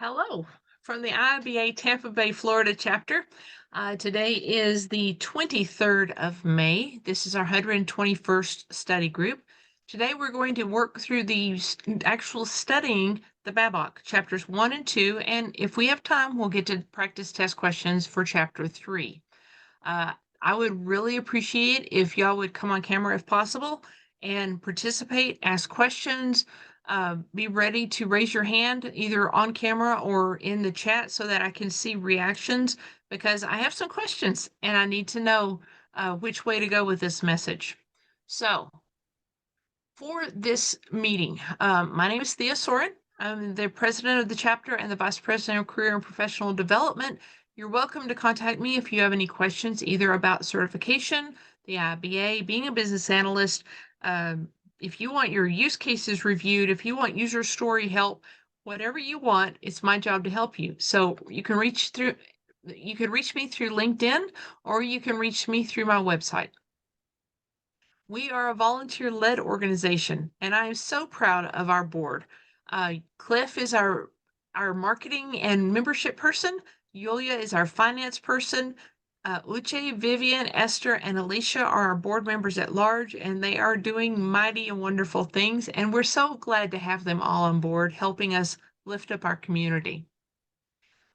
Hello from the IIBA Tampa Bay, Florida chapter. Today is the 23rd of May. This is our 121st study group. Today we're going to work through the actual studying the BABOK, chapters 1 and 2, and if we have time, we'll get to practice test questions for chapter 3. I would really appreciate if y'all would come on camera if possible and participate, ask questions, be ready to raise your hand either on camera or in the chat so that I can see reactions, because I have some questions and I need to know which way to go with this message. So for this meeting, my name is Thea Soren. I'm the president of the chapter and the vice president of career and professional development. You're welcome to contact me if you have any questions, either about certification, the IIBA, being a business analyst, if you want your use cases reviewed, if you want user story help, whatever you want, it's my job to help you. So you can reach me through LinkedIn, or you can reach me through my website. We are a volunteer-led organization, and I am so proud of our board. Cliff is our marketing and membership person. Yulia is our finance person. Uche, Vivian, Esther, and Alicia are our board members at large, and they are doing mighty and wonderful things, and we're so glad to have them all on board, helping us lift up our community.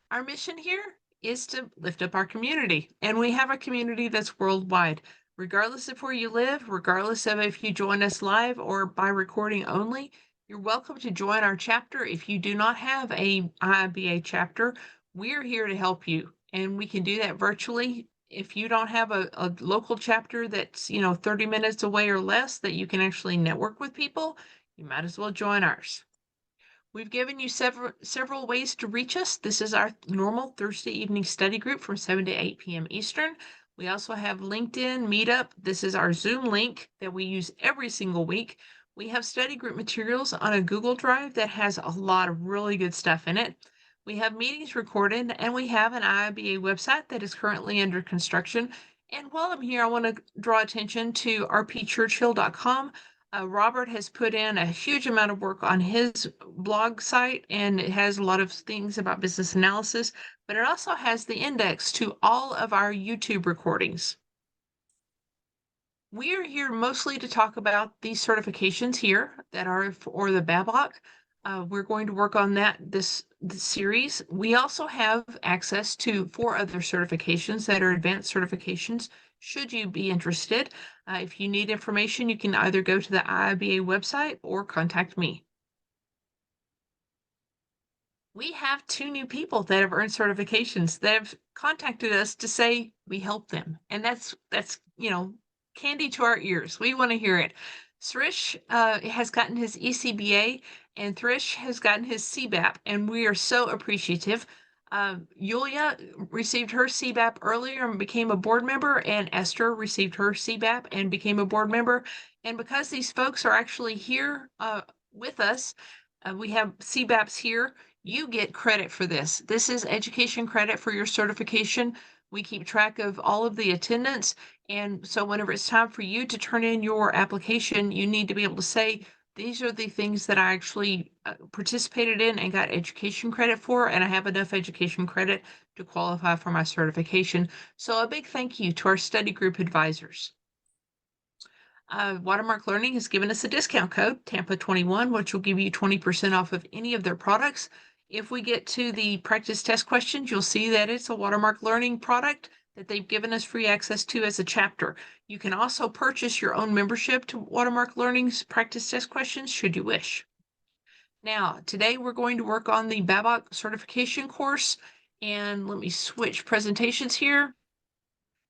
Our mission here is to lift up our community, and we have a community that's worldwide. Regardless of where you live, regardless of if you join us live or by recording only, you're welcome to join our chapter. If you do not have a IIBA chapter, we're here to help you, and we can do that virtually. If you don't have a local chapter that's 30 minutes away or less that you can actually network with people, you might as well join ours. We've given you several ways to reach us. This is our normal Thursday evening study group from 7 to 8 p.m. Eastern. We also have LinkedIn Meetup. This is our Zoom link that we use every single week. We have study group materials on a Google Drive that has a lot of really good stuff in it. We have meetings recorded, and we have an IIBA website that is currently under construction. And while I'm here, I want to draw attention to rpchurchill.com. Robert has put in a huge amount of work on his blog site, and it has a lot of things about business analysis, but it also has the index to all of our YouTube recordings. We are here mostly to talk about these certifications here that are for the BABOK. We're going to work on that this series. We also have access to 4 other certifications that are advanced certifications, should you be interested. If you need information, you can either go to the IIBA website or contact me. We have 2 new people that have earned certifications that have contacted us to say we help them. And that's candy to our ears. We want to hear it. Srish has gotten his ECBA, and Thrish has gotten his CBAP, and we are so appreciative. Yulia received her CBAP earlier and became a board member, and Esther received her CBAP and became a board member. And because these folks are actually here with us, we have CBAPs here, you get credit for this. This is education credit for your certification. We keep track of all of the attendance, and so whenever it's time for you to turn in your application, you need to be able to say, these are the things that I actually participated in and got education credit for, and I have enough education credit to qualify for my certification. So a big thank you to our study group advisors. Watermark Learning has given us a discount code, Tampa21, which will give you 20% off of any of their products. If we get to the practice test questions, you'll see that it's a Watermark Learning product that they've given us free access to as a chapter. You can also purchase your own membership to Watermark Learning's practice test questions should you wish. Now, today we're going to work on the BABOK certification course, and let me switch presentations here.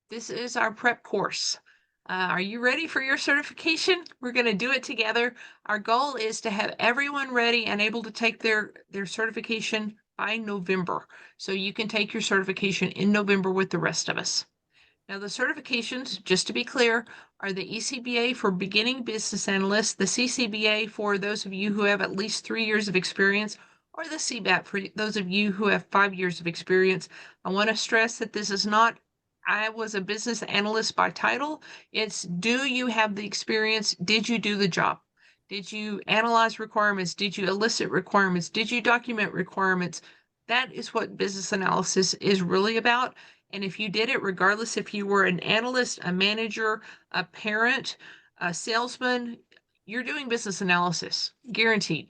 This is our prep course. Are you ready for your certification? We're going to do it together. Our goal is to have everyone ready and able to take their certification by November. So you can take your certification in November with the rest of us. Now the certifications, just to be clear, are the ECBA for beginning business analysts, the CCBA for those of you who have at least 3 years of experience, or the CBAP for those of you who have 5 years of experience. I want to stress that this is not, I was a business analyst by title. It's, do you have the experience? Did you do the job? Did you analyze requirements? Did you elicit requirements? Did you document requirements? That is what business analysis is really about. And if you did it, regardless if you were an analyst, a manager, a parent, a salesman, you're doing business analysis, guaranteed.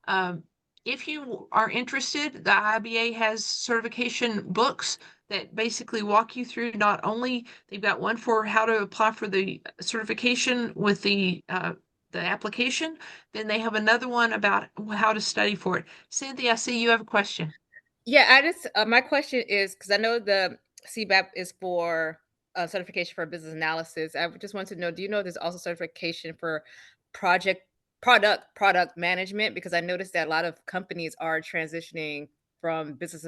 Um, if you are interested, the IIBA has certification books that basically walk you through not only, they've got one for how to apply for the certification with the application, then they have another one about how to study for it. Cynthia, I see you have a question. Yeah, I just my question is because I know the CBAP is for certification for business analysis. I just want to know, do you know there's also certification for project product management? Because I noticed that a lot of companies are transitioning from business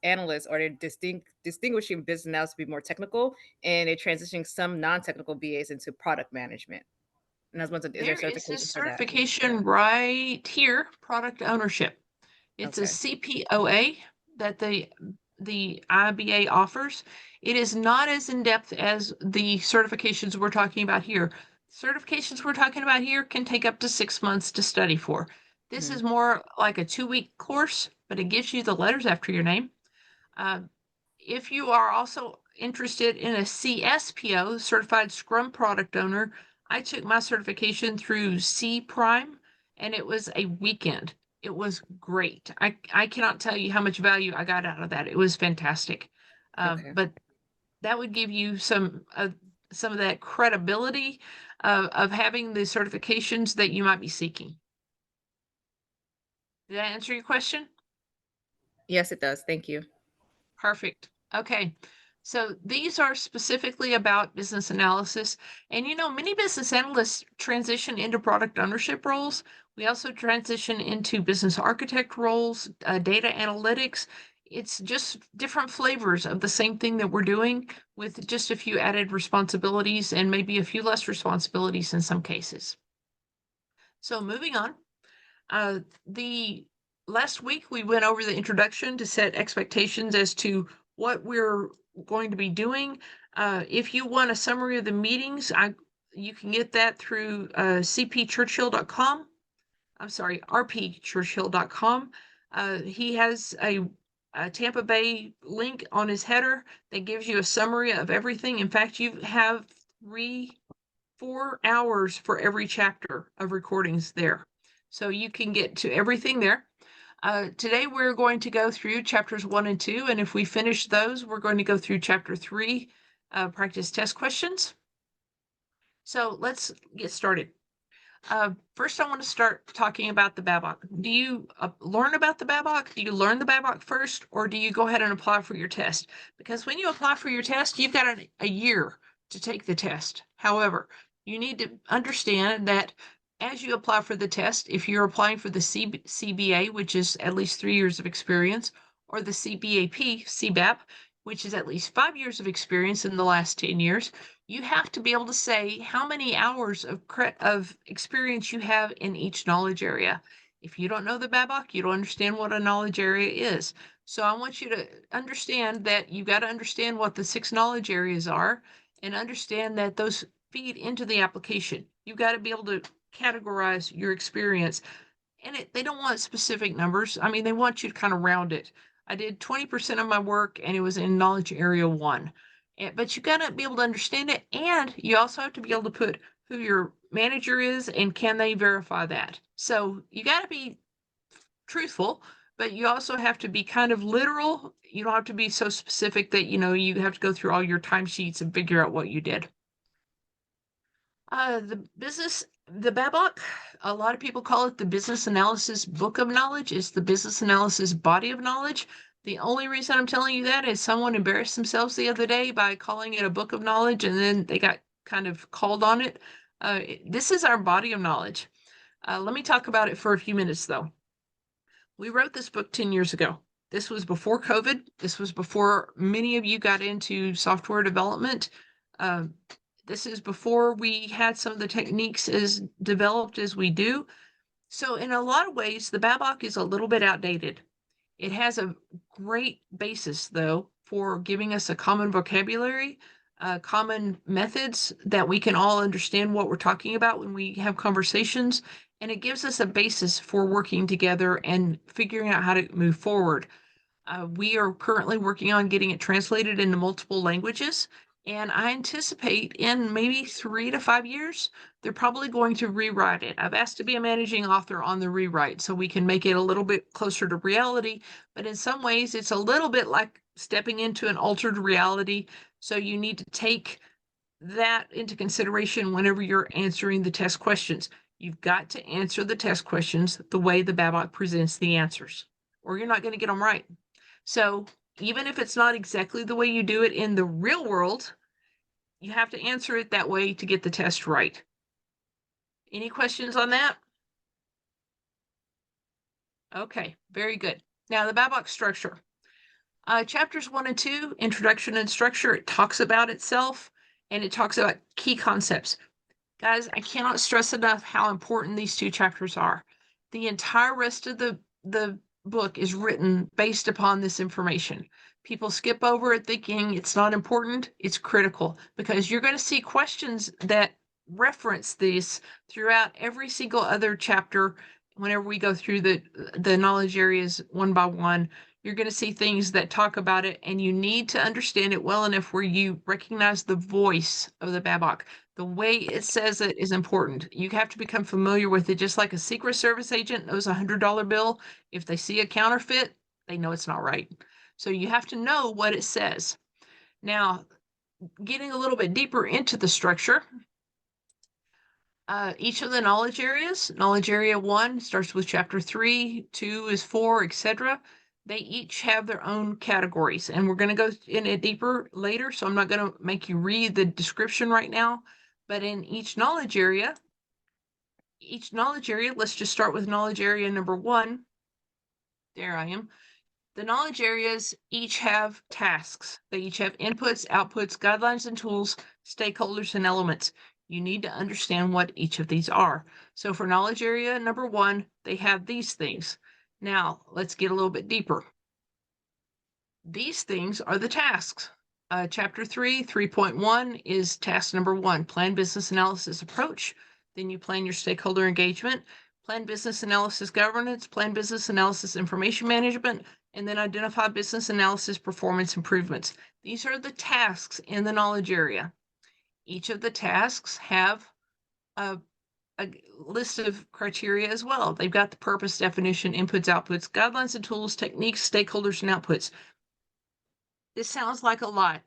analysts, or they're distinguishing business analysts to be more technical, and they're transitioning some non-technical BAs into product management. And I was wondering, is there There is this certification for that? certification right here, product ownership. It's a Okay. CPOA that the IBA offers. It is not as in-depth as the certifications we're talking about here. Certifications we're talking about here can take up to 6 months to study for. This Mhm. is more like a 2-week course, but it gives you the letters after your name. Uh, if you are also interested in a CSPO, Certified Scrum Product Owner, I took my certification through C Prime, and it was a weekend. It was great. I cannot tell you how much value I got out of that. It was fantastic. Okay. But that would give you some of that credibility of having the certifications that you might be seeking. Did that answer your question? Yes, it does. Thank you. Perfect. Okay. So these are specifically about business analysis. And many business analysts transition into product ownership roles. We also transition into business architect roles, data analytics. It's just different flavors of the same thing that we're doing with just a few added responsibilities and maybe a few less responsibilities in some cases. So moving on. The last week we went over the introduction to set expectations as to what we're going to be doing. If you want a summary of the meetings, you can get that through cpchurchill.com. I'm sorry, rpchurchill.com. He has a Tampa Bay link on his header that gives you a summary of everything. In fact, you have 4 hours for every chapter of recordings there. So you can get to everything there. Today we're going to go through chapters 1 and 2, and if we finish those, we're going to go through chapter 3, practice test questions. So let's get started. First, I want to start talking about the BABOK. Do you learn about the BABOK? Do you learn the BABOK first, or do you go ahead and apply for your test? Because when you apply for your test, you've got a year to take the test. However, you need to understand that as you apply for the test, if you're applying for the CBA, which is at least 3 years of experience, or the CBAP, which is at least 5 years of experience in the last 10 years, you have to be able to say how many hours of experience you have in each knowledge area. If you don't know the BABOK, you don't understand what a knowledge area is. So I want you to understand that you've got to understand what the 6 knowledge areas are and understand that those feed into the application. You've got to be able to categorize your experience. And they don't want specific numbers. I mean, they want you to kind of round it. I did 20% of my work and it was in knowledge area 1. But you got to be able to understand it, and you also have to be able to put who your manager is and can they verify that. So you got to be truthful, but you also have to be kind of literal. You don't have to be so specific that you have to go through all your timesheets and figure out what you did. The BABOK, a lot of people call it the business analysis book of knowledge. It's the business analysis body of knowledge. The only reason I'm telling you that is someone embarrassed themselves the other day by calling it a book of knowledge, and then they got kind of called on it. This is our body of knowledge. Let me talk about it for a few minutes, though. We wrote this book 10 years ago. This was before COVID. This was before many of you got into software development. Uh, this is before we had some of the techniques as developed as we do. So in a lot of ways, the BABOK is a little bit outdated. It has a great basis, though, for giving us a common vocabulary, common methods that we can all understand what we're talking about when we have conversations. And it gives us a basis for working together and figuring out how to move forward. We are currently working on getting it translated into multiple languages, and I anticipate in maybe 3 to 5 years, they're probably going to rewrite it. I've asked to be a managing author on the rewrite so we can make it a little bit closer to reality, but in some ways it's a little bit like stepping into an altered reality. So you need to take that into consideration whenever you're answering the test questions. You've got to answer the test questions the way the BABOK presents the answers, or you're not going to get them right. So even if it's not exactly the way you do it in the real world, you have to answer it that way to get the test right. Any questions on that? Okay, very good. Now the BABOK structure. Chapters 1 and 2, introduction and structure, it talks about itself and it talks about key concepts. Guys, I cannot stress enough how important these 2 chapters are. The entire rest of the book is written based upon this information. People skip over it thinking it's not important. It's critical because you're going to see questions that reference these throughout every single other chapter. Whenever we go through the knowledge areas one by one, you're going to see things that talk about it, and you need to understand it well enough where you recognize the voice of the BABOK. The way it says it is important. You have to become familiar with it, just like a Secret Service agent knows a $100 bill. If they see a counterfeit, they know it's not right. So you have to know what it says. Now, getting a little bit deeper into the structure, each of the knowledge areas, knowledge area 1 starts with chapter 3, 2 is 4, etc. They each have their own categories, and we're going to go in it deeper later, so I'm not going to make you read the description right now. But in each knowledge area, let's just start with knowledge area number 1. There I am. The knowledge areas each have tasks. They each have inputs, outputs, guidelines and tools, stakeholders and elements. You need to understand what each of these are. So for knowledge area number 1, they have these things. Now, let's get a little bit deeper. These things are the tasks. Chapter 3, 3.1 is task number 1, plan business analysis approach. Then you plan your stakeholder engagement, plan business analysis governance, plan business analysis information management, and then identify business analysis performance improvements. These are the tasks in the knowledge area. Each of the tasks have a list of criteria as well. They've got the purpose, definition, inputs, outputs, guidelines and tools, techniques, stakeholders, and outputs. This sounds like a lot,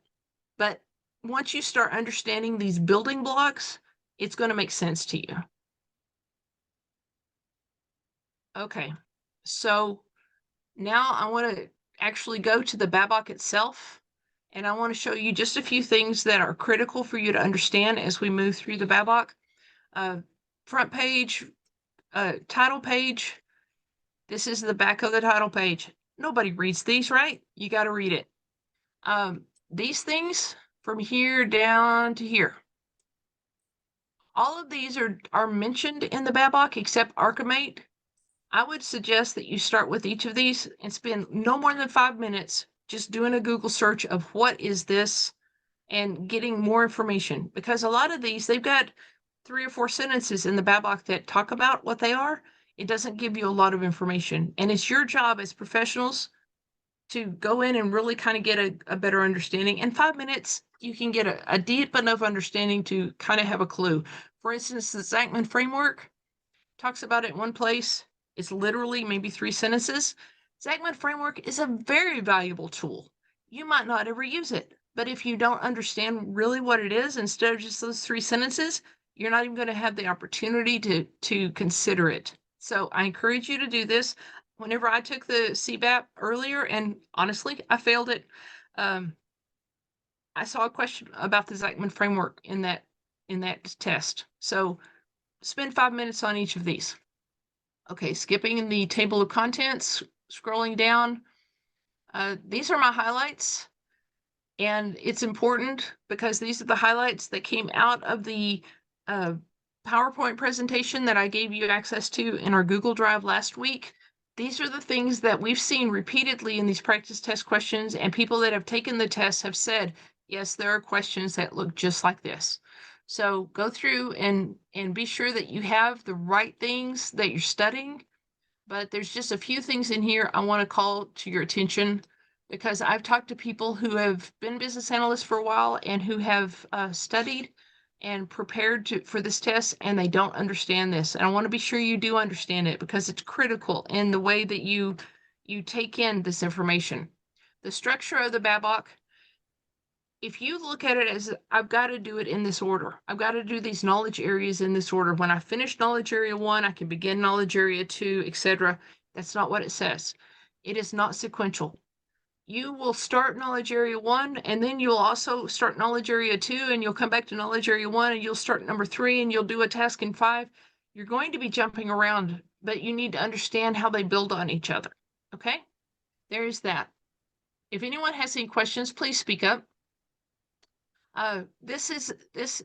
but once you start understanding these building blocks, it's going to make sense to you. Okay, so now I want to actually go to the BABOK itself, and I want to show you just a few things that are critical for you to understand as we move through the BABOK. Front page, title page. This is the back of the title page. Nobody reads these, right? You got to read it. These things from here down to here. All of these are mentioned in the BABOK except Archimate. I would suggest that you start with each of these and spend no more than 5 minutes just doing a Google search of what is this and getting more information, because a lot of these, they've got 3 or 4 sentences in the BABOK that talk about what they are. It doesn't give you a lot of information, and it's your job as professionals to go in and really kind of get a better understanding. In 5 minutes, you can get a deep enough understanding to kind of have a clue. For instance, the Zachman framework talks about it in one place. It's literally maybe 3 sentences. Zachman framework is a very valuable tool. You might not ever use it, but if you don't understand really what it is, instead of just those 3 sentences, you're not even going to have the opportunity to consider it. So I encourage you to do this. Whenever I took the CBAP earlier, and honestly, I failed it, I saw a question about the Zachman framework in that test. So spend 5 minutes on each of these. Okay, skipping the table of contents, scrolling down. These are my highlights, and it's important because these are the highlights that came out of the PowerPoint presentation that I gave you access to in our Google Drive last week. These are the things that we've seen repeatedly in these practice test questions, and people that have taken the test have said, yes, there are questions that look just like this. So go through and be sure that you have the right things that you're studying, but there's just a few things in here I want to call to your attention. because I've talked to people who have been business analysts for a while and who have studied and prepared for this test, and they don't understand this. And I want to be sure you do understand it because it's critical in the way that you take in this information. The structure of the BABOK, if you look at it as I've got to do it in this order, I've got to do these knowledge areas in this order. When I finish knowledge area 1, I can begin knowledge area 2, etc. That's not what it says. It is not sequential. You will start knowledge area 1, and then you'll also start knowledge area 2, and you'll come back to knowledge area 1, and you'll start number 3, and you'll do a task in 5. You're going to be jumping around, but you need to understand how they build on each other. Okay? There's that. If anyone has any questions, please speak up. This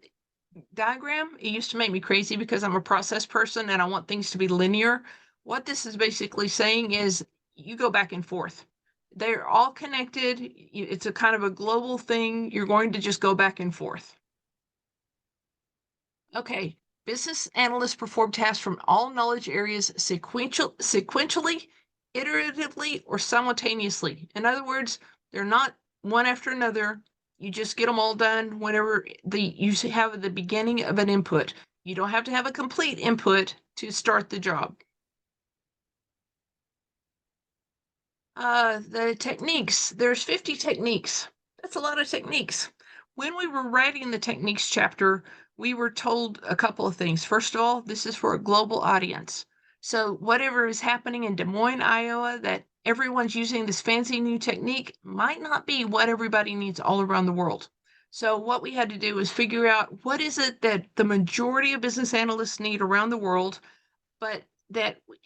diagram, it used to make me crazy because I'm a process person and I want things to be linear. What this is basically saying is you go back and forth. They're all connected. It's a kind of a global thing. You're going to just go back and forth. Okay, business analysts perform tasks from all knowledge areas sequentially, iteratively, or simultaneously. In other words, they're not one after another. You just get them all done whenever you have the beginning of an input. You don't have to have a complete input to start the job. The techniques, there's 50 techniques. That's a lot of techniques. When we were writing the techniques chapter, we were told a couple of things. First of all, this is for a global audience. So whatever is happening in Des Moines, Iowa, that everyone's using this fancy new technique might not be what everybody needs all around the world. So what we had to do was figure out what is it that the majority of business analysts need around the world,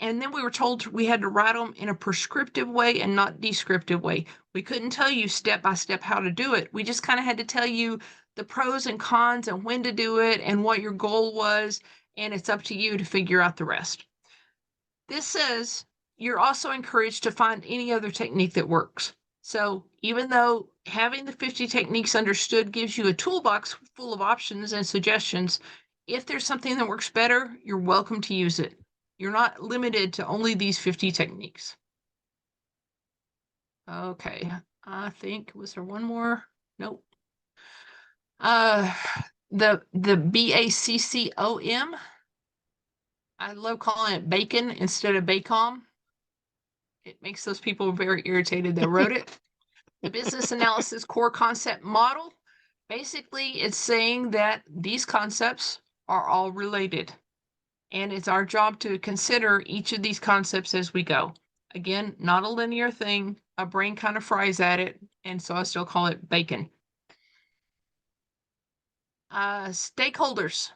and then we were told we had to write them in a prescriptive way and not descriptive way. We couldn't tell you step by step how to do it. We just kind of had to tell you the pros and cons and when to do it and what your goal was, and it's up to you to figure out the rest. This says you're also encouraged to find any other technique that works. So even though having the 50 techniques understood gives you a toolbox full of options and suggestions, if there's something that works better, you're welcome to use it. You're not limited to only these 50 techniques. Okay, I think, was there one more? Nope. The BACCOM, I love calling it bacon instead of BACOM. It makes those people very irritated that wrote it. The business analysis core concept model, basically it's saying that these concepts are all related. And it's our job to consider each of these concepts as we go. Again, not a linear thing. A brain kind of fries at it, and so I still call it bacon. Stakeholders.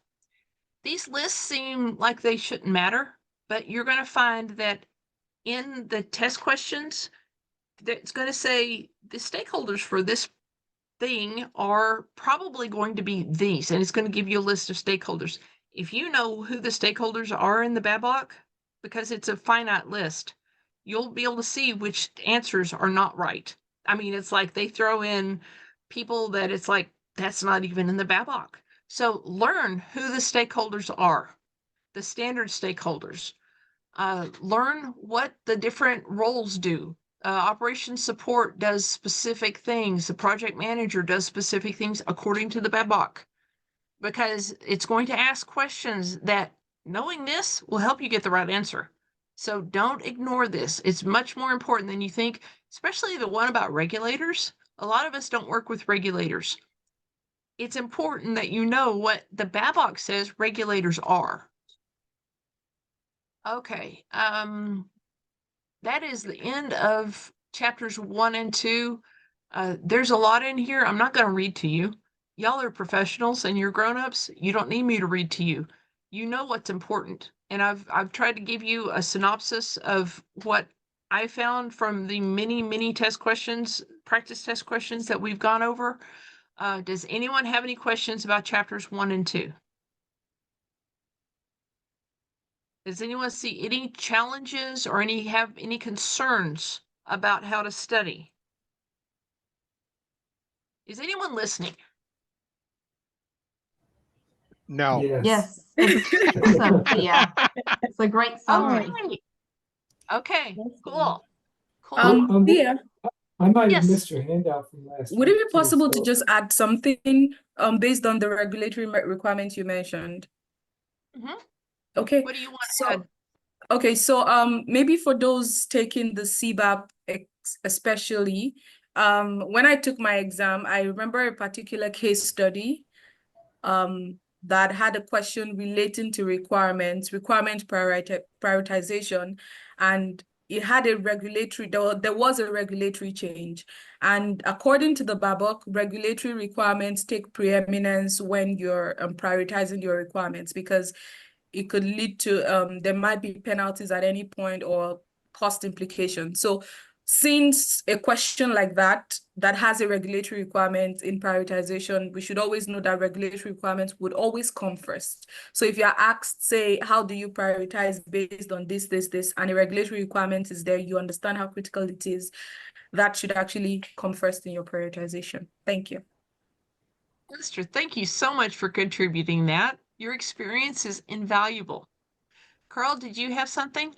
These lists seem like they shouldn't matter, but you're going to find that in the test questions, it's going to say the stakeholders for this thing are probably going to be these, and it's going to give you a list of stakeholders. If you know who the stakeholders are in the BABOK, because it's a finite list, you'll be able to see which answers are not right. I mean, it's like they throw in people that it's like, that's not even in the BABOK. So learn who the stakeholders are, the standard stakeholders. Learn what the different roles do. Operations support does specific things. The project manager does specific things according to the BABOK, because it's going to ask questions that knowing this will help you get the right answer. So don't ignore this. It's much more important than you think, especially the one about regulators. A lot of us don't work with regulators. It's important that you know what the BABOK says regulators are. Okay, that is the end of chapters 1 and 2. There's a lot in here. I'm not going to read to you. Y'all are professionals and you're grown-ups. You don't need me to read to you. You know what's important. And I've tried to give you a synopsis of what I found from the many test questions, practice test questions that we've gone over. Does anyone have any questions about chapters 1 and 2? Does anyone see any challenges or have any concerns about how to study? Is anyone listening? No. Yes. It's awesome. Yeah. It's a great summary. Okay, That's cool. Cool. Yeah. I might have Yes. missed your handout from last Would it week be too, possible to so- just add something based on the regulatory requirements you mentioned? Mhm. Okay. What do you want to So, add? okay, so maybe for those taking the CBAP especially, when I took my exam, I remember a particular case study that had a question relating to requirement prioritization, and it had a regulatory, there was a regulatory change. And according to the BABOK, regulatory requirements take preeminence when you're prioritizing your requirements, because it could lead to, there might be penalties at any point or cost implications. So since a question like that has a regulatory requirement in prioritization, we should always know that regulatory requirements would always come first. So if you're asked, say, how do you prioritize based on this, and a regulatory requirement is there, you understand how critical it is, that should actually come first in your prioritization. Thank you. Esther, thank you so much for contributing that. Your experience is invaluable. Carl, did you have something?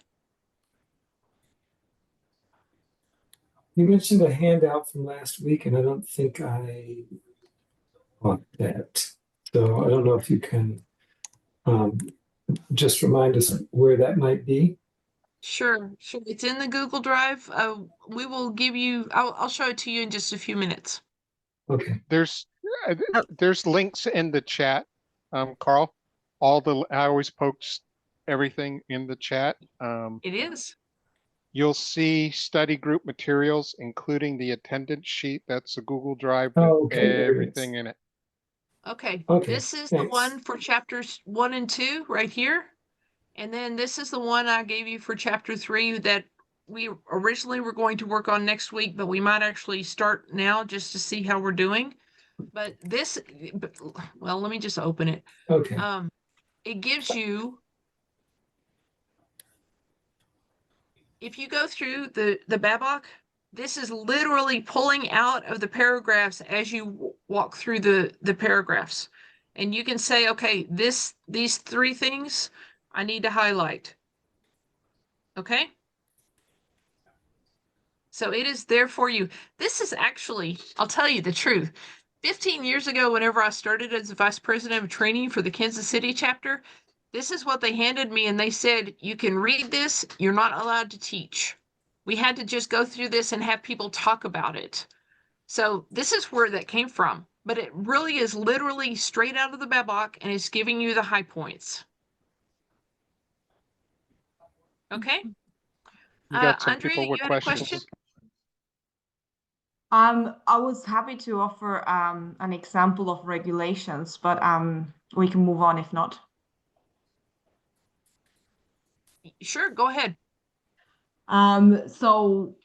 You mentioned a handout from last week, and I don't think I caught that. So I don't know if you can just remind us where that might be. Sure. It's in the Google Drive. We will give you, I'll show it to you in just a few minutes. Okay. There's links in the chat, Carl. I always post everything in the chat. It is. You'll see study group materials, including the attendance sheet. That's a Google Drive with Oh, okay, there it everything is. in it. Okay. Okay, This is the thanks. one for chapters 1 and 2 right here. And then this is the one I gave you for chapter 3 that we originally were going to work on next week, but we might actually start now just to see how we're doing. But well, let me just open it. Okay. It gives you, if you go through the BABOK, this is literally pulling out of the paragraphs as you walk through the paragraphs. And you can say, okay, these 3 things I need to highlight. Okay? So it is there for you. This is actually, I'll tell you the truth. 15 years ago, whenever I started as the vice president of training for the Kansas City chapter, this is what they handed me, and they said, you can read this, you're not allowed to teach. We had to just go through this and have people talk about it. So this is where that came from, but it really is literally straight out of the BABOK, and it's giving you the high points. Okay? We got some Andrea, people you with had a question? questions. I was happy to offer an example of regulations, but we can move on if not. Sure, go ahead. So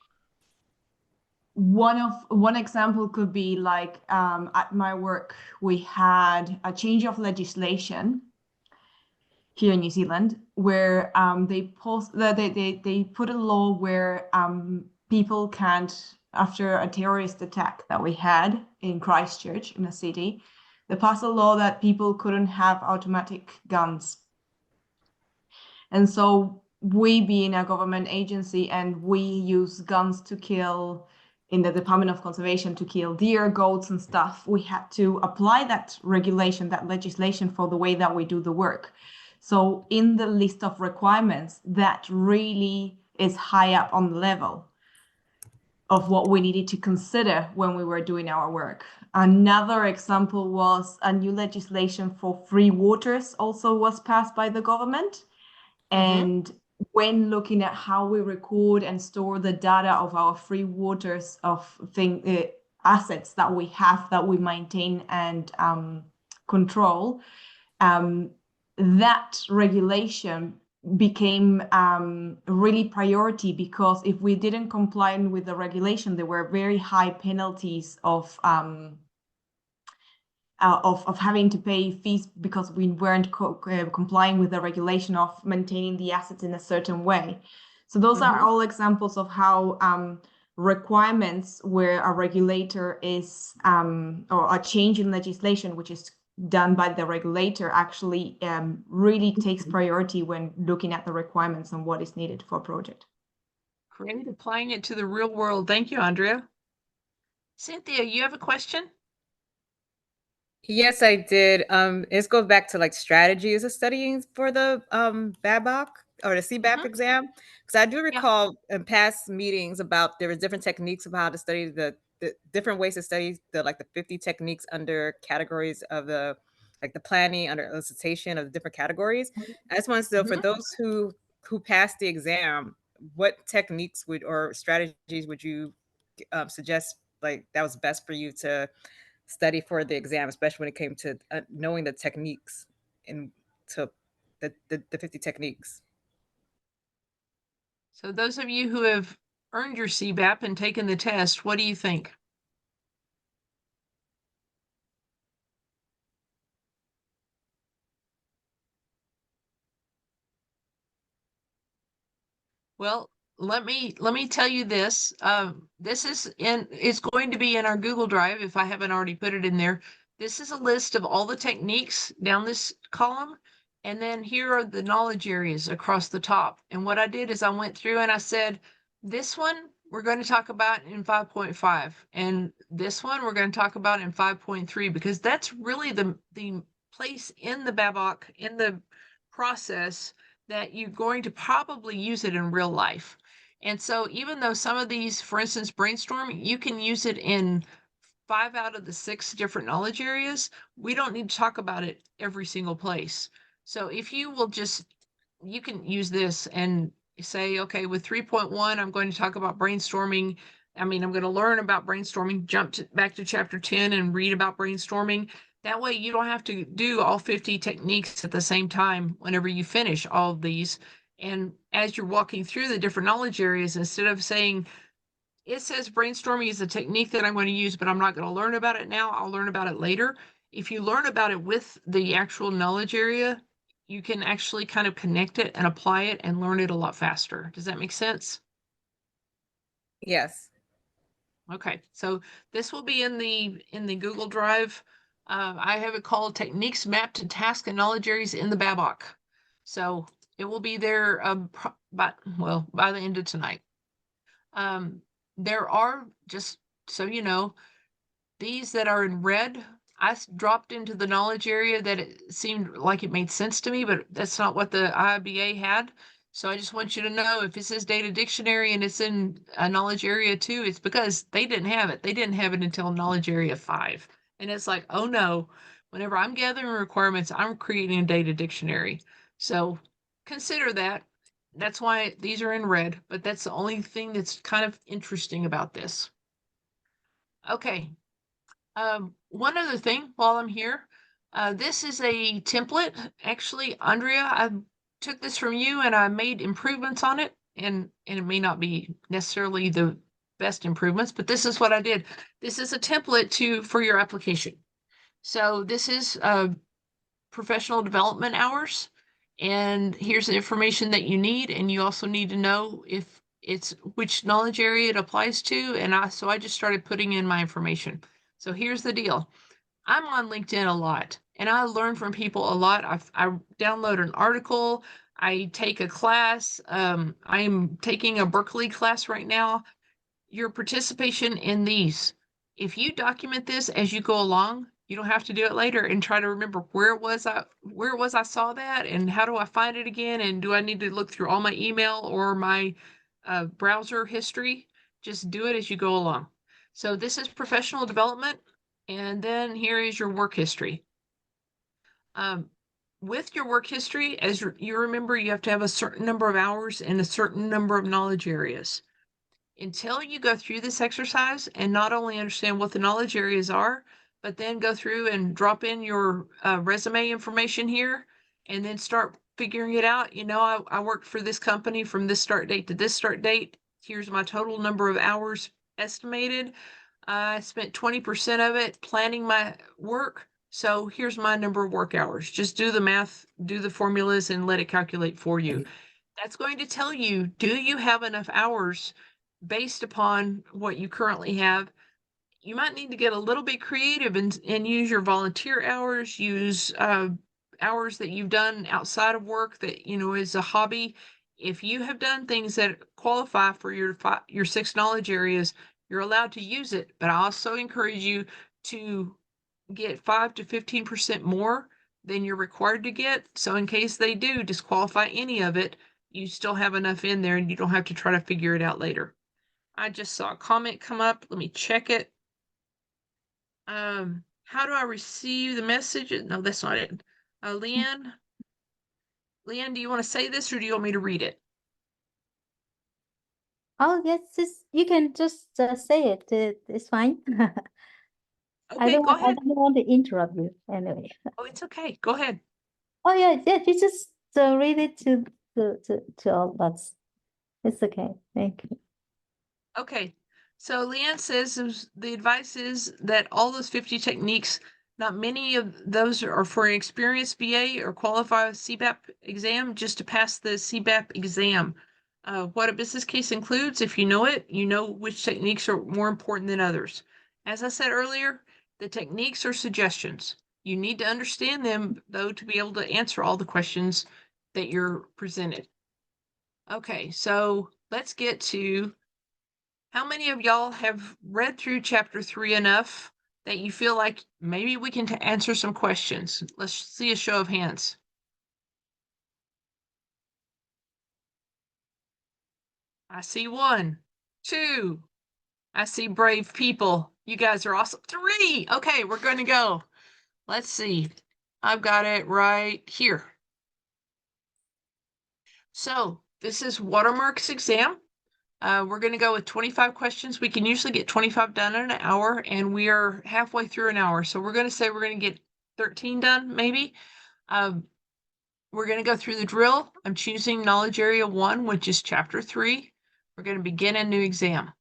one example could be like at my work we had a change of legislation here in New Zealand where they put a law where people can't, after a terrorist attack that we had in Christchurch in a city, they passed a law that people couldn't have automatic guns. And so we, being a government agency, and we use guns to kill, in the Department of Conservation, to kill deer, goats, and stuff, we had to apply that regulation, that legislation, for the way that we do the work. So in the list of requirements, that really is high up on the level of what we needed to consider when we were doing our work. Another example was a new legislation for free waters also was passed by the government. And when looking at how we record and store the data of our free waters, of assets that we have, that we maintain and control, that regulation became really priority, because if we didn't comply with the regulation, there were very high penalties of having to pay fees because we weren't complying with the regulation of maintaining the assets in a certain way. So those are all examples of how requirements where a regulator is, or a change in legislation, which is done by the regulator, actually really takes priority when looking at the requirements and what is needed for a project. Great, applying it to the real world. Thank you, Andrea. Cynthia, you have a question? Yes, I did. This goes back to like strategies of studying for the BABOK or the CBAP exam. Because I do recall in past meetings about there was different techniques of how to study the different ways to study the 50 techniques under categories of the like the planning under elicitation of the different categories. I just wanted to know for those who passed the exam, what techniques would or strategies would you suggest like that was best for you to study for the exam, especially when it came to knowing the techniques and to the 50 techniques. So those of you who have earned your CBAP and taken the test, what do you think? Well, let me tell you this. It's going to be in our Google Drive if I haven't already put it in there. This is a list of all the techniques down this column. And then here are the knowledge areas across the top. And what I did is I went through and I said, this one we're going to talk about in 5.5. And this one we're going to talk about in 5.3, because that's really the place in the BABOK, in the process, that you're going to probably use it in real life. And so even though some of these, for instance, brainstorm, you can use it in 5 out of the 6 different knowledge areas, we don't need to talk about it every single place. So if you will just, you can use this and say, okay, with 3.1, I'm going to talk about brainstorming. I'm going to learn about brainstorming, back to chapter 10 and read about brainstorming. That way you don't have to do all 50 techniques at the same time whenever you finish all of these. And as you're walking through the different knowledge areas, instead of saying, it says brainstorming is a technique that I'm going to use, but I'm not going to learn about it now, I'll learn about it later. If you learn about it with the actual knowledge area, you can actually kind of connect it and apply it and learn it a lot faster. Does that make sense? Yes. Okay, so this will be in the Google Drive. I have it called Techniques Mapped to Task and Knowledge Areas in the BABOK. So it will be there by the end of tonight. There are, just so you know, these that are in red, I dropped into the knowledge area that it seemed like it made sense to me, but that's not what the IIBA had. So I just want you to know, if it says data dictionary and it's in a knowledge area 2, it's because they didn't have it. They didn't have it until knowledge area 5. And it's like, oh no, whenever I'm gathering requirements, I'm creating a data dictionary. So consider that. That's why these are in red, but that's the only thing that's kind of interesting about this. Okay. One other thing while I'm here, this is a template. Actually, Andrea, I took this from you and I made improvements on it, and it may not be necessarily the best improvements, but this is what I did. This is a template for your application. So this is professional development hours, and here's the information that you need, and you also need to know if it's which knowledge area it applies to, and so I just started putting in my information. So here's the deal. I'm on LinkedIn a lot, and I learn from people a lot. I download an article, I take a class. I'm taking a Berkeley class right now. Your participation in these, if you document this as you go along, you don't have to do it later and try to remember where it was I saw that, and how do I find it again, and do I need to look through all my email or my browser history. Just do it as you go along. So this is professional development, and then here is your work history. With your work history, as you remember, you have to have a certain number of hours and a certain number of knowledge areas. Until you go through this exercise and not only understand what the knowledge areas are, but then go through and drop in your resume information here, and then start figuring it out. I worked for this company from this start date to this start date. Here's my total number of hours estimated. I spent 20% of it planning my work. So here's my number of work hours. Just do the math, do the formulas, and let it calculate for you. That's going to tell you, do you have enough hours based upon what you currently have? You might need to get a little bit creative and use your volunteer hours, use hours that you've done outside of work that, is a hobby. If you have done things that qualify for your 6 knowledge areas, You're allowed to use it, but I also encourage you to get 5 to 15% more than you're required to get. So in case they do disqualify any of it, you still have enough in there and you don't have to try to figure it out later. I just saw a comment come up. Let me check it. How do I receive the message? No, that's not it. Leanne, do you want to say this or do you want me to read it? Oh, yes, you can just say it. It's fine. I Okay, don't go want, I ahead. don't want to interrupt you anyway. Oh, it's okay. Go ahead. Oh yeah, you just read it to all of us. It's okay. Thank you. Okay, so Leanne says the advice is that all those 50 techniques, not many of those are for an experienced BA or qualify CBAP exam, just to pass the CBAP exam. What a business case includes, if you know it, you know which techniques are more important than others. As I said earlier, the techniques are suggestions. You need to understand them, though, to be able to answer all the questions that you're presented. Okay, so let's get to how many of y'all have read through chapter 3 enough that you feel like maybe we can answer some questions? Let's see a show of hands. I see 1, 2. I see brave people. You guys are awesome. 3. Okay, we're going to go. Let's see. I've got it right here. So this is Watermark's exam. We're going to go with 25 questions. We can usually get 25 done in an hour, and we are halfway through an hour. So we're going to say we're going to get 13 done, maybe. We're going to go through the drill. I'm choosing knowledge area 1, which is chapter 3. We're going to begin a new exam.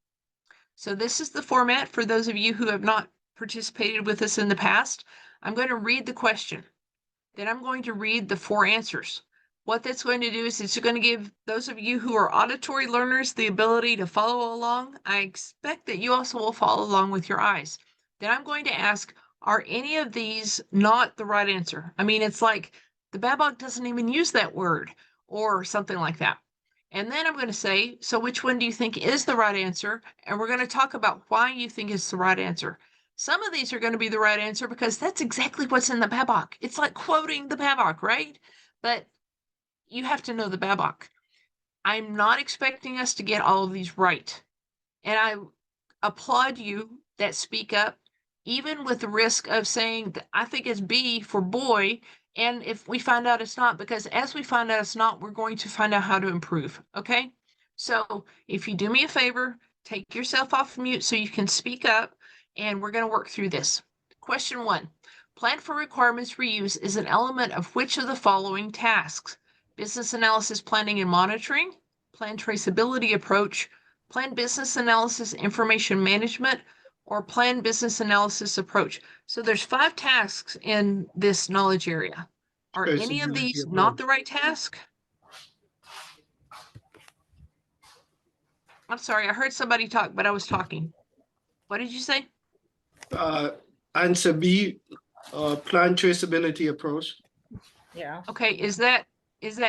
So this is the format for those of you who have not participated with us in the past. I'm going to read the question. Then I'm going to read the 4 answers. What that's going to do is it's going to give those of you who are auditory learners the ability to follow along. I expect that you also will follow along with your eyes. Then I'm going to ask, are any of these not the right answer? I mean, it's like the BABOK doesn't even use that word or something like that. And then I'm going to say, so which one do you think is the right answer? And we're going to talk about why you think it's the right answer. Some of these are going to be the right answer because that's exactly what's in the BABOK. It's like quoting the BABOK, right? But you have to know the BABOK. I'm not expecting us to get all of these right. And I applaud you that speak up, even with the risk of saying, I think it's B for boy, and if we find out it's not, because as we find out it's not, we're going to find out how to improve, okay? So if you do me a favor, take yourself off mute so you can speak up, and we're going to work through this. Question 1. Plan for requirements reuse is an element of which of the following tasks? Business analysis, planning, and monitoring, plan traceability approach, plan business analysis, information management, or plan business analysis approach. So there's 5 tasks in this knowledge area. Are any of these not the right task? I'm sorry, I heard somebody talk, but I was talking. What did you say? Answer B, plan traceability approach. Yeah. Okay, is that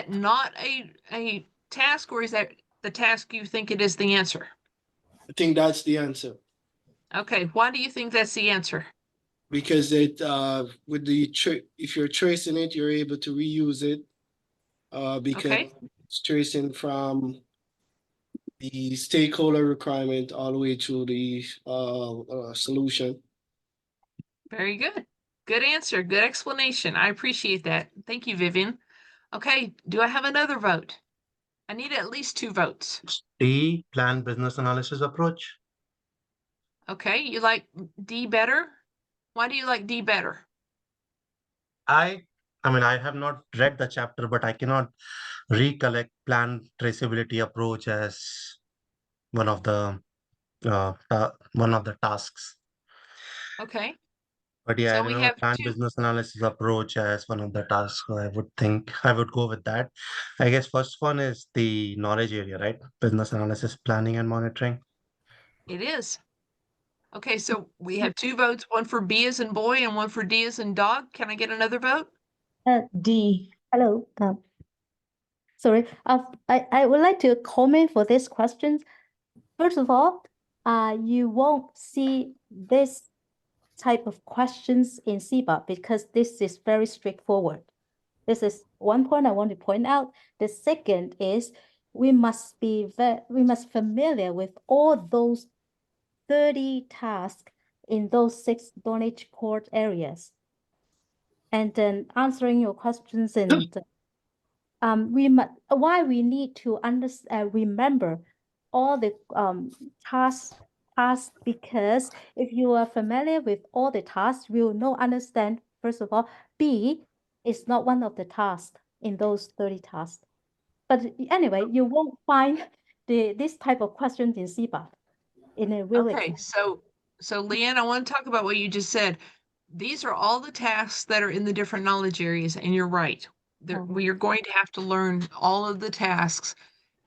not a task, or is that the task you think it is the answer? I think that's the answer. Okay, why do you think that's the answer? Because it with the if you're tracing it, you're able to reuse it. Because Okay. it's tracing from the stakeholder requirement all the way to the solution. Very good. Good answer. Good explanation. I appreciate that. Thank you, Vivian. Okay, do I have another vote? I need at least 2 votes. D, plan business analysis approach. Okay, you like D better? Why do you like D better? I mean, I have not read the chapter, but I cannot recollect plan traceability approach as one of the tasks. Okay. But yeah, I So we remember have plan 2. business analysis approach as one of the tasks. So I would think I would go with that. I guess first one is the knowledge area, right? Business analysis, planning, and monitoring. It is. Okay, so we have 2 votes, one for B as in boy and one for D as in dog. Can I get another vote? D. Hello. Sorry. I would like to comment for this question. First of all, you won't see this type of questions in CBAP because this is very straightforward. This is one point I want to point out. The second is we must familiar with all those 30 tasks in those 6 knowledge core areas. And then answering your questions and why we need to remember all the tasks because if you are familiar with all the tasks, you will understand, first of all, B is not one of the tasks in those 30 tasks. But anyway, you won't find this type of questions in CBAP in a real Okay, exam. so Leanne, I want to talk about what you just said. These are all the tasks that are in the different knowledge areas, and you're right. We are going to have to learn all of the tasks.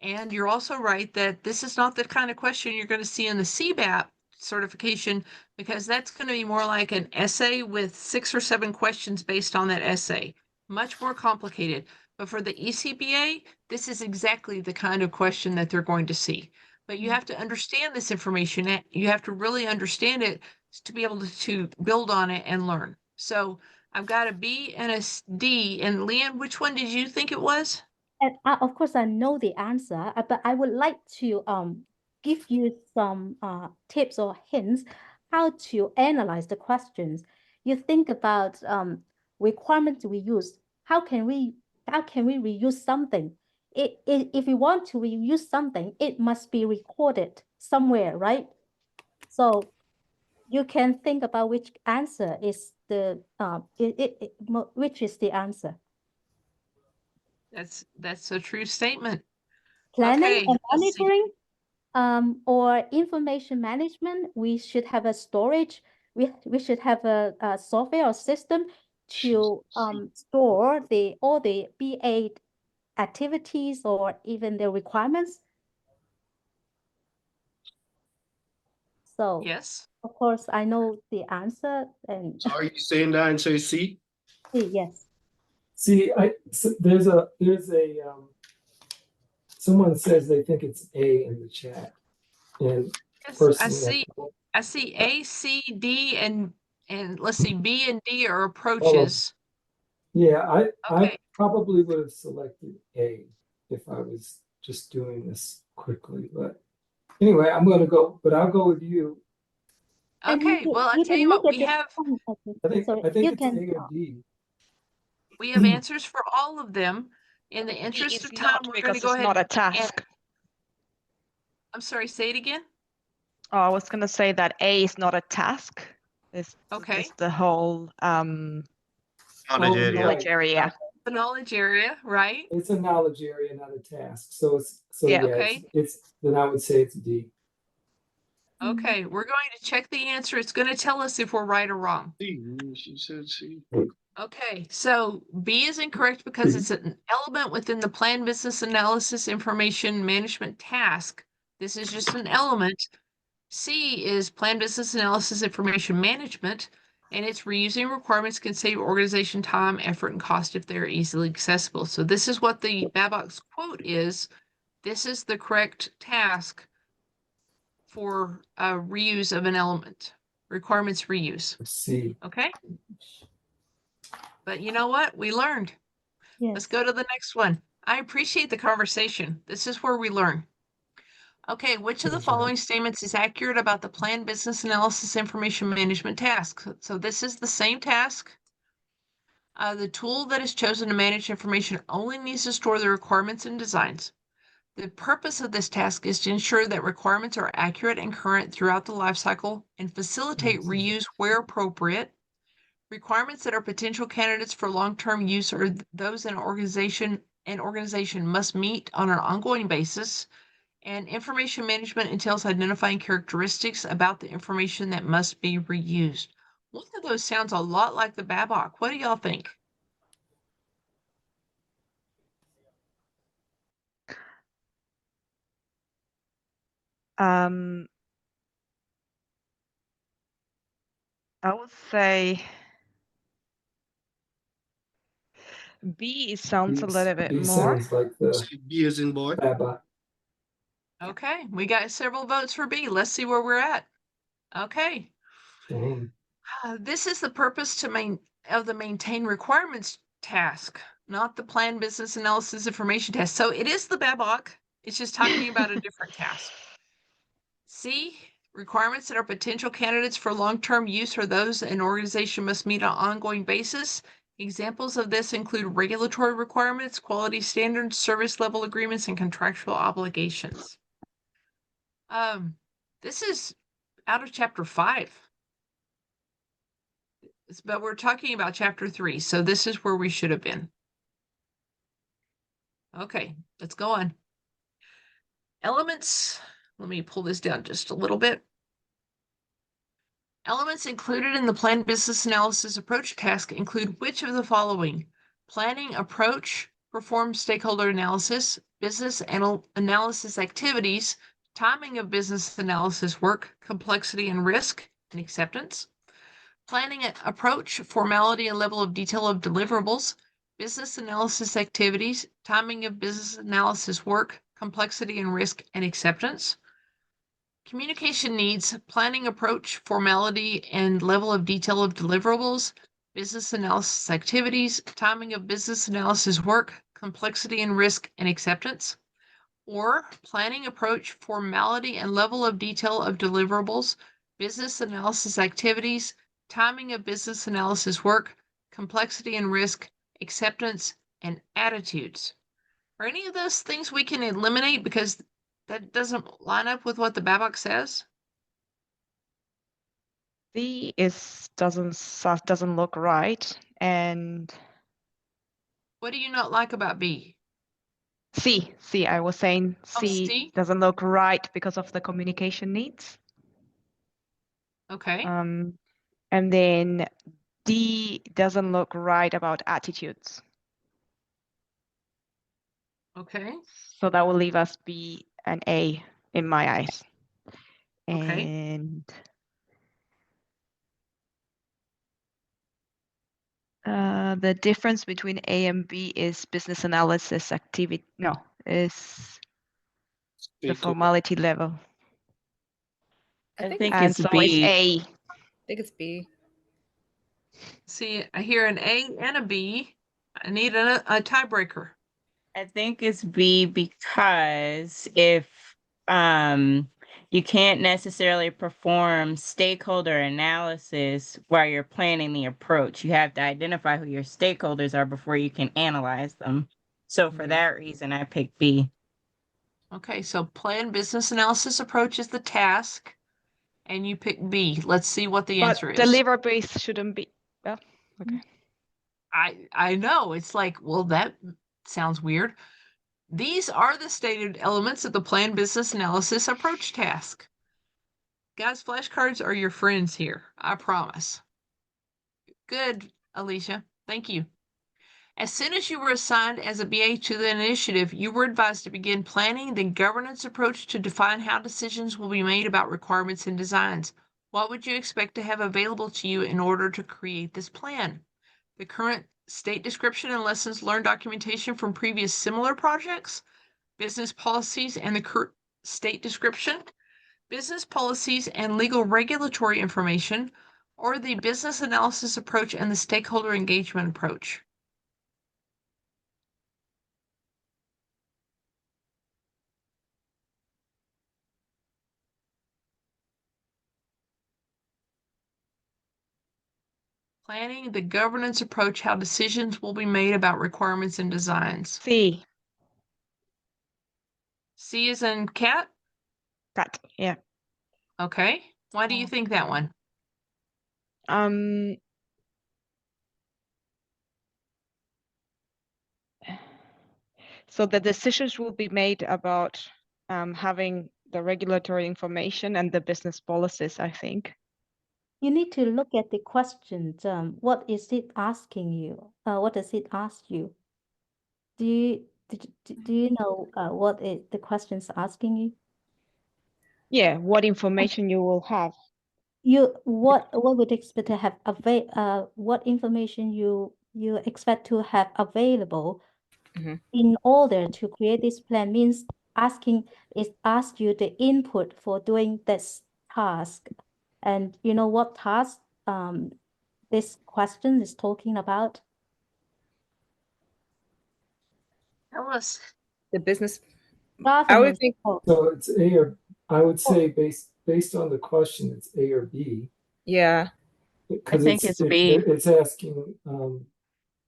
And you're also right that this is not the kind of question you're going to see in the CBAP certification, because that's going to be more like an essay with 6 or 7 questions based on that essay. Much more complicated. But for the ECBA, this is exactly the kind of question that they're going to see. But you have to understand this information. You have to really understand it to be able to build on it and learn. So I've got a B and a D. And Leanne, which one did you think it was? And of course, I know the answer, but I would like to give you some tips or hints how to analyze the questions. You think about requirements we use. How can we reuse something? If we want to reuse something, it must be recorded somewhere, right? So you can think about which answer is the which is the answer. That's a true statement. Planning Okay, and let's see. monitoring, or information management, we should have a storage. We should have a software or system to store all the BA activities or even the requirements. So Yes. of course I know the answer and So are you saying the answer is C? yes. See, there's a someone says they think it's A in the chat, and Yes, personally, I see A, C, D, and let's see, B and D are all of, approaches. yeah, I Okay. probably would have selected A if I was just doing this quickly, but anyway, but I'll go with you. And Okay, well, I tell you what, we have I think it's can A or D. we have answers for all of them. In the interest of time, we're going to go ahead. Not a task. I'm sorry, say it again. Oh, I was going to say that A is not a task. It's Okay. just the whole Knowledge area. knowledge area. The knowledge area, right? It's a knowledge area, not a task. So Yeah. Okay. it's then I would say it's D. Okay, we're going to check the answer. It's going to tell us if we're right or wrong. C. She said C. Okay, so B is incorrect because it's an element within the plan business analysis information management task. This is just an element. C is plan business analysis information management, and it's reusing requirements can save organization time, effort, and cost if they're easily accessible. So this is what the BABOK's quote is. This is the correct task for reuse of an element, requirements reuse. C. Okay. But you know what? We learned. Yes. Let's go to the next one. I appreciate the conversation. This is where we learn. Okay, which of the following statements is accurate about the plan business analysis information management task? So this is the same task. The tool that is chosen to manage information only needs to store the requirements and designs. The purpose of this task is to ensure that requirements are accurate and current throughout the lifecycle and facilitate reuse where appropriate. Requirements that are potential candidates for long-term use are those an organization must meet on an ongoing basis. And information management entails identifying characteristics about the information that must be reused. One of those sounds a lot like the BABOK. What do y'all think? I would say B sounds a little bit B more. sounds like the B is in boy. BABOK. Okay, we got several votes for B. Let's see where we're at. Okay. Dang. This is the purpose of the maintain requirements task, not the plan business analysis information task. So it is the BABOK. It's just talking about a different task. C, requirements that are potential candidates for long-term use are those an organization must meet on an ongoing basis. Examples of this include regulatory requirements, quality standards, service level agreements, and contractual obligations. This is out of chapter 5. But we're talking about chapter 3, so this is where we should have been. Okay, let's go on. Elements, let me pull this down just a little bit. Elements included in the plan business analysis approach task include which of the following? Planning approach, perform stakeholder analysis, business analysis activities, timing of business analysis work, complexity and risk, and acceptance. Planning approach, formality and level of detail of deliverables, business analysis activities, timing of business analysis work, complexity and risk, and acceptance. Communication needs, planning approach, formality and level of detail of deliverables, business analysis activities, timing of business analysis work, complexity and risk, and acceptance. Or planning approach, formality and level of detail of deliverables, business analysis activities, timing of business analysis work, complexity and risk, acceptance, and attitudes. Are any of those things we can eliminate because that doesn't line up with what the BABOK says? C doesn't look right, and What do you not like about B? C, I was saying Oh, C C? doesn't look right because of the communication needs. Okay. And then D doesn't look right about attitudes. Okay. So that will leave us B and A in my eyes. Okay. And the difference between A and B is business analysis activity. No, is the Stakeholder. formality level. I think think And it's so B. it's A. I think it's B. See, I hear an A and a B. I need a tiebreaker. I think it's B because if you can't necessarily perform stakeholder analysis while you're planning the approach, you have to identify who your stakeholders are before you can analyze them. So for that reason, I picked B. Okay, so plan business analysis approach is the task, and you pick B. Let's see what the answer is. Deliverables shouldn't be. Oh, okay. I know, it's like, well, that sounds weird. These are the stated elements of the plan business analysis approach task. Guys, flashcards are your friends here, I promise. Good, Alicia. Thank you. As soon as you were assigned as a BA to the initiative, you were advised to begin planning the governance approach to define how decisions will be made about requirements and designs. What would you expect to have available to you in order to create this plan? The current state description and lessons learned documentation from previous similar projects, business policies and the state description, business policies and legal regulatory information, or the business analysis approach and the stakeholder engagement approach. Planning the governance approach, how decisions will be made about requirements and designs. C. C is in cat? Cat, yeah. Okay. Why do you think that one? So the decisions will be made about having the regulatory information and the business policies, I think. You need to look at the questions. What is it asking you? What does it ask you? Do you know what the question's asking you? Yeah, what information you will have. What would you expect to have what information you expect to have available in order to create this plan means ask you the input for doing this task. And you know what task this question is talking about? Tell us. The business. I would Governance think. approach. So it's A or, I would say based on the question, it's A or B. Yeah. Because think it's B. it's asking,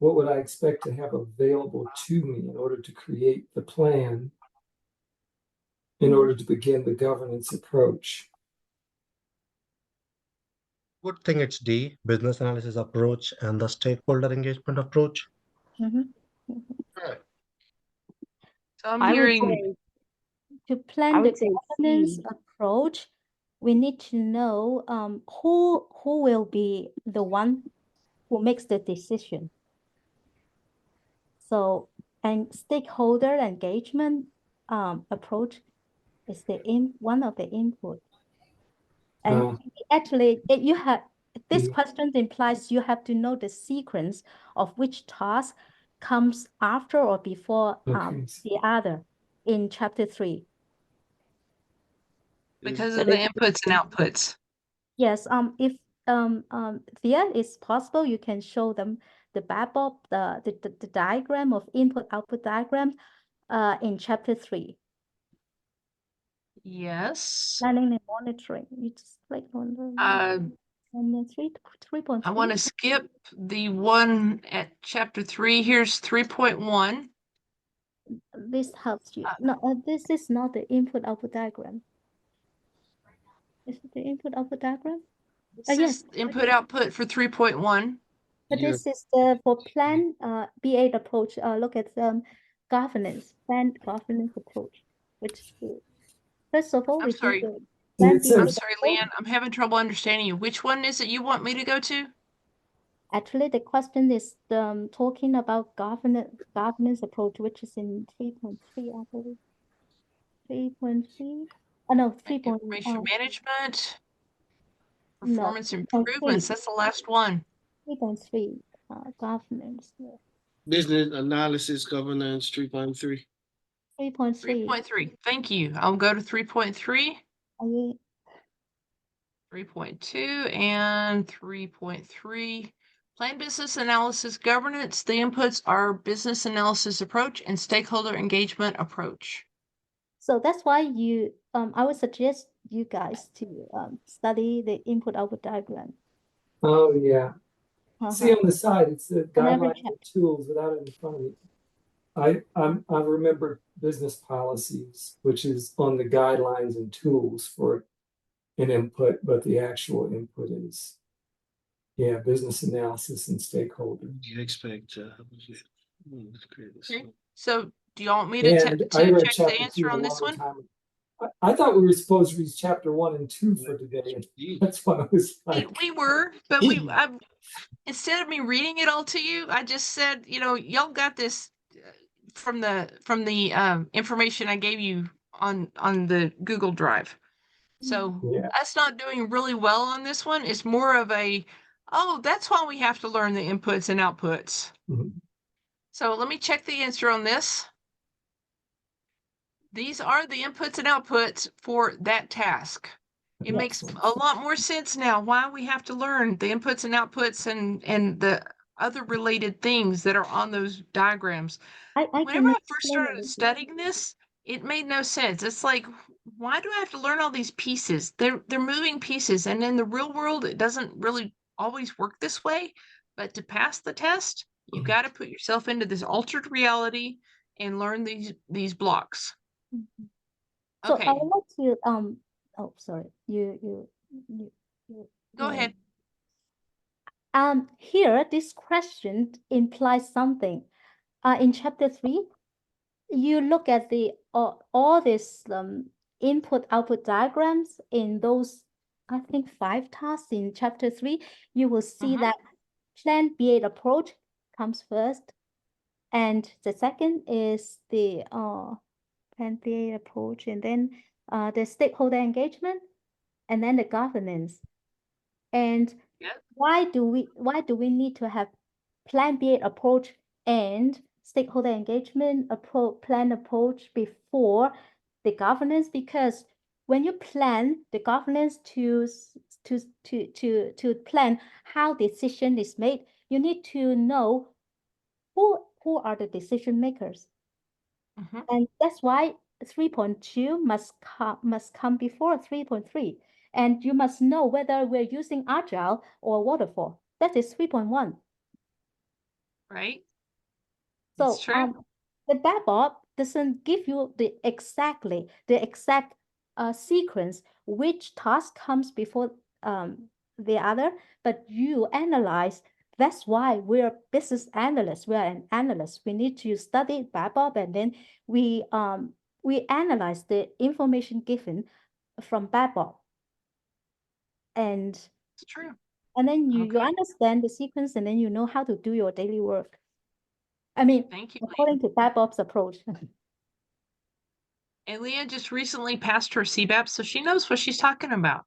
what would I expect to have available to me in order to create the plan, in order to begin the governance approach? Good thing it's D, business analysis approach and the stakeholder engagement approach. Mhm. So I'm I would hearing, say to plan I the would say governance C. approach, we need to know who will be the one who makes the decision. So, and stakeholder engagement approach is one of the input. And actually, this B. question implies you have to know the sequence of which task comes after or before Okay. the other in chapter 3. because So of the this- inputs and outputs. Yes, if Thea is possible, you can show them the BABOK, the diagram of input-output diagram in chapter 3. Yes. Planning and monitoring. You just click on the 3.3. I want to skip the one at chapter 3. Here's 3.1. This helps you. No, this is not the input-output diagram. Is it the input-output diagram? This Yes. is input output for 3.1. But this is the for plan BA approach. Look at governance, planned governance approach, which is good. First of all, I'm we do sorry. the plan BA I'm sorry, approach. Leanne. I'm having trouble understanding you. Which one is it you want me to go to? Actually, the question is talking about governance approach, which is in 3.3, I believe. 3.3. Oh no, 3. Information management, No, performance 3.3. improvements. That's the last one. 3.3. Governance. Business analysis governance 3.3. 3.3. 3.3. Thank you. I'll go to 3.3. Okay. 3.2 and 3.3. Plan business analysis governance. The inputs are business analysis approach and stakeholder engagement approach. So that's why you I would suggest you guys to study the input-output diagram. Oh, yeah. See Uh-huh. on the side, it's the On every guidelines and tools without it in front of me. I remember business policies, which is on the guidelines and tools for an input, but the actual input is, yeah, business analysis and stakeholder. You expect Okay. So do you want me to, And I read check chapter the 2 answer a on this long one? time. I thought we were supposed to read chapter 1 and 2 for today. And that's why I was like, We were, but instead of me reading it all to you, I just said, y'all got this from the information I gave you on the Google Drive. So yeah. us not doing really well on this one is more of a, oh, that's why we have to learn the inputs and outputs. Mhm. So let me check the answer on this. These are the inputs and outputs for that task. It makes a lot more sense now why we have to learn the inputs and outputs and the other related things that are on those diagrams. Whenever I first started studying this, it made no sense. It's like, why do I have to learn all these pieces? They're moving pieces, and in the real world, it doesn't really always work this way. But to pass the test, you've got to put yourself into this altered reality and learn these blocks. So Okay. I would like to oh sorry, you Go ahead. Here this question implies something. In chapter 3, you look at the all these input-output diagrams in those, I think, 5 tasks in chapter 3. You will see that plan BA approach comes first, and the second is the plan BA approach, and then the stakeholder engagement, and then the governance. And why do we need to have plan BA approach and stakeholder engagement plan approach before the governance, because when you plan the governance to plan how decision is made, you need to know who are the decision makers. Mhm. And that's why 3.2 must come before 3.3. And you must know whether we're using agile or waterfall. That is 3.1. Right? So It's true. the BABOK doesn't give you the exact sequence which task comes before the other, but you analyze. That's why we're business analysts. We are an analyst. We need to study BABOK, and then we analyze the information given from BABOK, and It's true. then you Okay. understand the sequence, and then you know how to do your daily work. I mean, Thank you, Leah. according to BABOK's approach. And Leah just recently passed her CBAP, so she knows what she's talking about.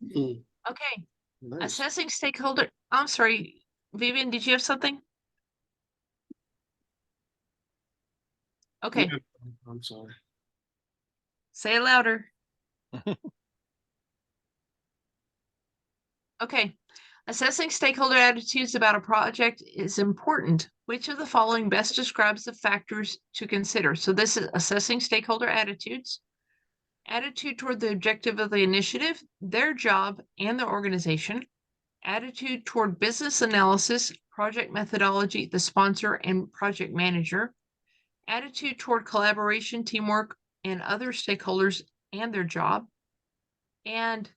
Mm, Okay. nice. Assessing stakeholder. I'm sorry, Vivian, did you have something? Okay, Yeah, I'm sorry. say it louder. Okay. Assessing stakeholder attitudes about a project is important. Which of the following best describes the factors to consider? So this is assessing stakeholder attitudes. Attitude toward the objective of the initiative, their job, and the organization. Attitude toward business analysis, project methodology, the sponsor, and project manager. Attitude toward collaboration, teamwork, and other stakeholders and their job. And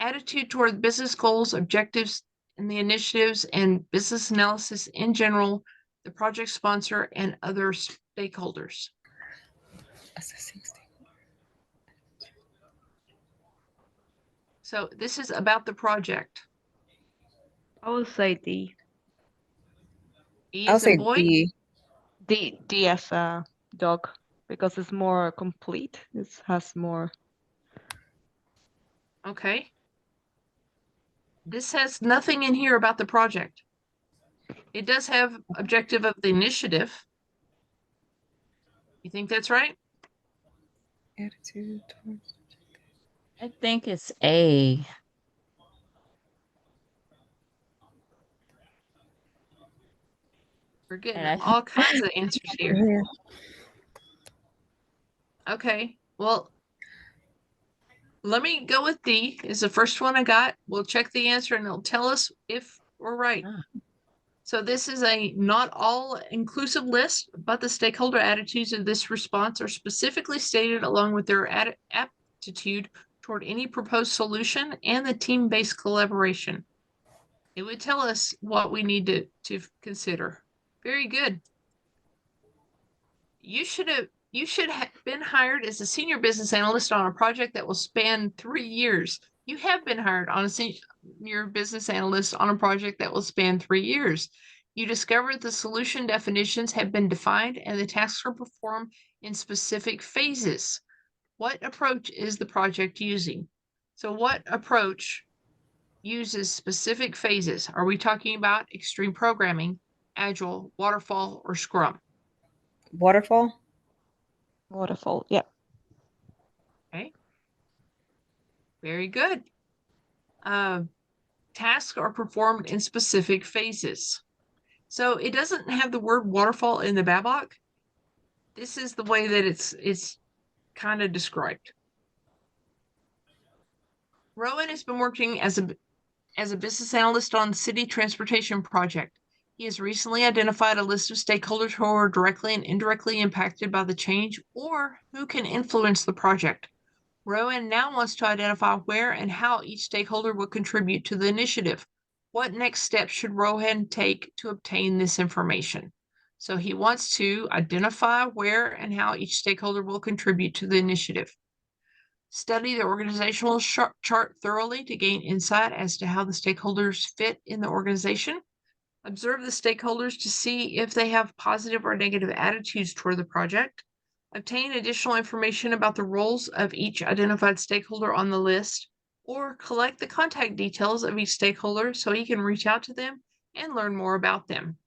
attitude toward business goals, objectives, and the initiatives and business analysis in general, the project sponsor, and other stakeholders. So this is about the project. I would say D. E I'll as in say boy. D. D as a dog, because it's more complete. It has more. Okay. This has nothing in here about the project. It does have objective of the initiative. You think that's right? Attitude towards. I think it's A. We're getting And I all kinds of answers here. Yeah. Okay, well, let me go with D is the first one I got. We'll check the answer and it'll tell us if we're right. So this is a not all inclusive list, but the stakeholder attitudes of this response are specifically stated along with their aptitude toward any proposed solution and the team-based collaboration. It would tell us what we need to consider. Very good. You should have been hired as a senior business analyst on a project that will span 3 years. You have been hired on a senior business analyst on a project that will span 3 years. You discovered the solution definitions have been defined and the tasks are performed in specific phases. What approach is the project using? So what approach uses specific phases? Are we talking about extreme programming, agile, waterfall, or scrum? Waterfall. Waterfall, yeah. Okay. Very good. Tasks are performed in specific phases. So it doesn't have the word waterfall in the BABOK. This is the way that it's kind of described. Rowan has been working as a business analyst on the city transportation project. He has recently identified a list of stakeholders who are directly and indirectly impacted by the change or who can influence the project. Rowan now wants to identify where and how each stakeholder will contribute to the initiative. What next steps should Rowan take to obtain this information? So he wants to identify where and how each stakeholder will contribute to the initiative. Study the organizational chart thoroughly to gain insight as to how the stakeholders fit in the organization. Observe the stakeholders to see if they have positive or negative attitudes toward the project. Obtain additional information about the roles of each identified stakeholder on the list, or collect the contact details of each stakeholder so you can reach out to them and learn more about them.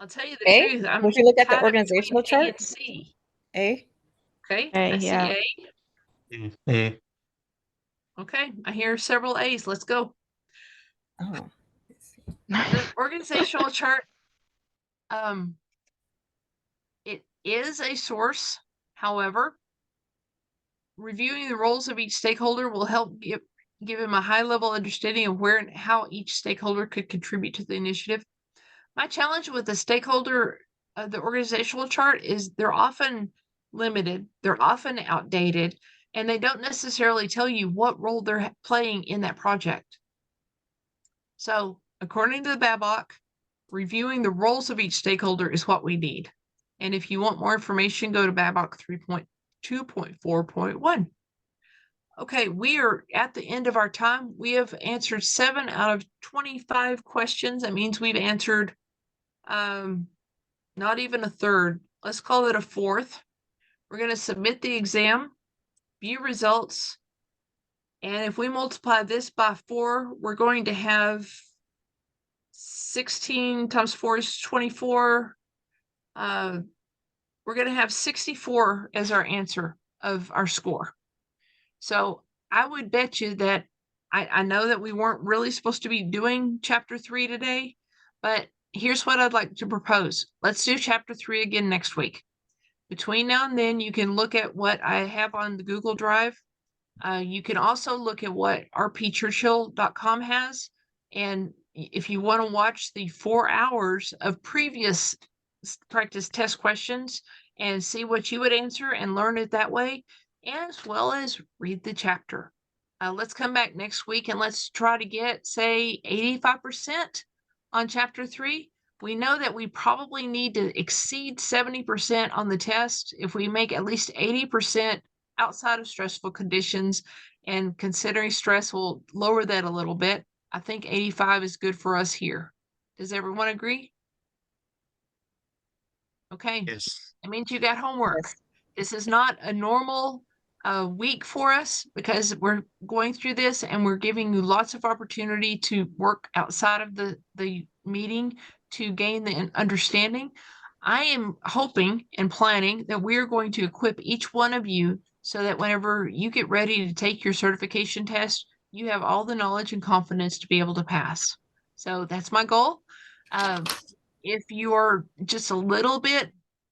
I'll tell you the A? truth. I'm If you look at the kind of between organizational A chart, and C. A. Okay, A, I see yeah. A. A. Okay, I hear several A's. Let's go. Oh. The organizational chart, it is a source. However, reviewing the roles of each stakeholder will help give him a high-level understanding of where and how each stakeholder could contribute to the initiative. My challenge with the stakeholder, the organizational chart, is they're often limited, they're often outdated, and they don't necessarily tell you what role they're playing in that project. So, according to the BABOK, reviewing the roles of each stakeholder is what we need. And if you want more information, go to BABOK 3.2.4.1. Okay, we are at the end of our time. We have answered 7 out of 25 questions. That means we've answered not even a third. Let's call it a fourth. We're going to submit the exam, view results, and if we multiply this by 4, we're going to have 16 times 4 is 24. We're going to have 64 as our answer of our score. So I would bet you that I know that we weren't really supposed to be doing chapter 3 today, but here's what I'd like to propose. Let's do chapter 3 again next week. Between now and then, you can look at what I have on the Google Drive. You can also look at what rpchurchill.com has. And if you want to watch the 4 hours of previous practice test questions and see what you would answer and learn it that way, as well as read the chapter. Let's come back next week and let's try to get, say, 85% on chapter 3. We know that we probably need to exceed 70% on the test. If we make at least 80% outside of stressful conditions, and considering stress will lower that a little bit, I think 85 is good for us here. Does everyone agree? Okay. Yes. It means you got homework. Yes. This is not a normal week for us because we're going through this and we're giving you lots of opportunity to work outside of the meeting to gain the understanding. I am hoping and planning that we're going to equip each one of you so that whenever you get ready to take your certification test, you have all the knowledge and confidence to be able to pass. So that's my goal. If you're just a little bit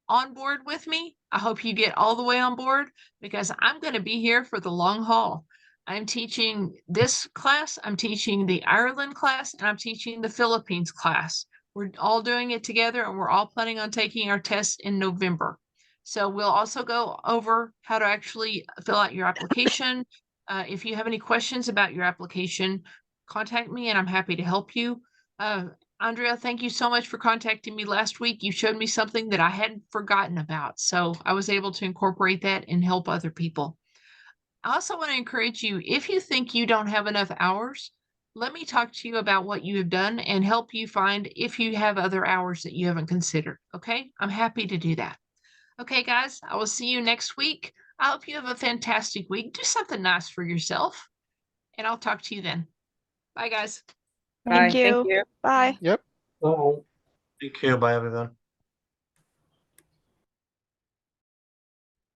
on board with me, I hope you get all the way on board because I'm going to be here for the long haul. I'm teaching this class, I'm teaching the Ireland class, and I'm teaching the Philippines class. We're all doing it together and we're all planning on taking our tests in November. So we'll also go over how to actually fill out your application. If you have any questions about your application, contact me and I'm happy to help you. Andrea, thank you so much for contacting me last week. You showed me something that I hadn't forgotten about, so I was able to incorporate that and help other people. I also want to encourage you, if you think you don't have enough hours, let me talk to you about what you have done and help you find if you have other hours that you haven't considered, okay? I'm happy to do that. Okay, guys, I will see you next week. I hope you have a fantastic week. Do something nice for yourself, and I'll talk to you then. Bye, guys. Bye. Thank you. Bye. Yep. Oh. Thank you. Bye, everyone.